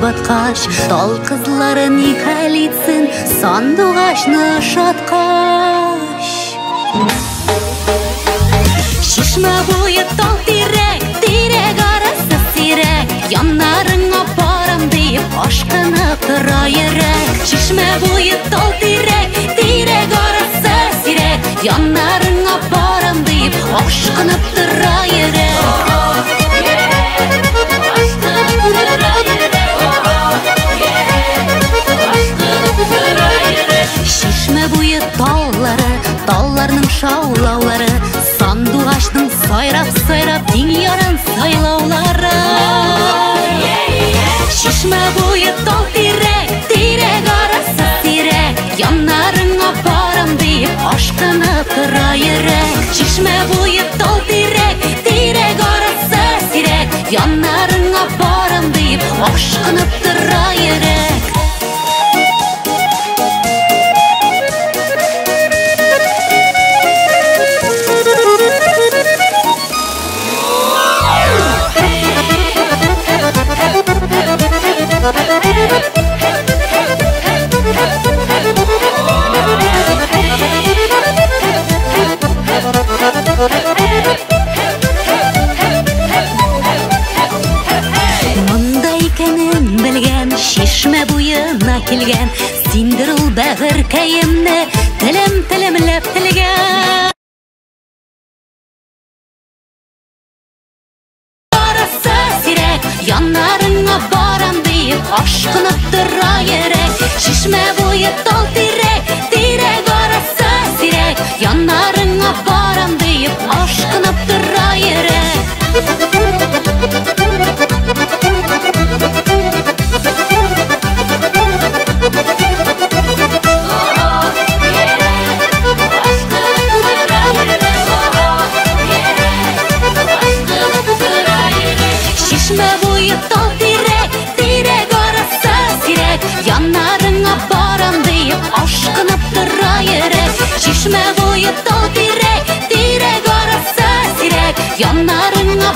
батқаш, тал қызлары никәлитсін, сандуғашны шаткаш. Шишмә буе тал тирәк, тирәк арасы сирәк, яннарыңа барам дип ашкынып тора йөрәк. Шишмә буе тал тирәк, тирәк арасы сирәк, яннарыңа барам дип ашкынып тора йөрәк. Шишмә буе таллары, талларның шаулаулары, сандуғашның сайрап-сайрап диң ярын сайлаулары. Шишмә буе тал тирәк, тирәк арасы сирәк, яннарыңа барам дип ашкынып тора йөрәк. Шишмә буе тал тирәк, тирәк арасы сирәк, яннарыңа барам дип ашкынып тора йөрәк. Монда икәнен белгән, шишмә буена килгән, синдер ул бәгыркәемне телемләп телгән. Арасы сирәк, яннарыңа барам дип ашкынып тора йөрәк. Шишмә буе тал тирәк, тирәк арасы сирәк, яннарыңа барам дип ашкынып тора йөрәк. Шишмә буе тал тирәк, тирәк арасы сирәк, яннарыңа барам дип ашкынып тора йөрәк. Шишмә буе тал тирәк, тирәк арасы сирәк, яннарыңа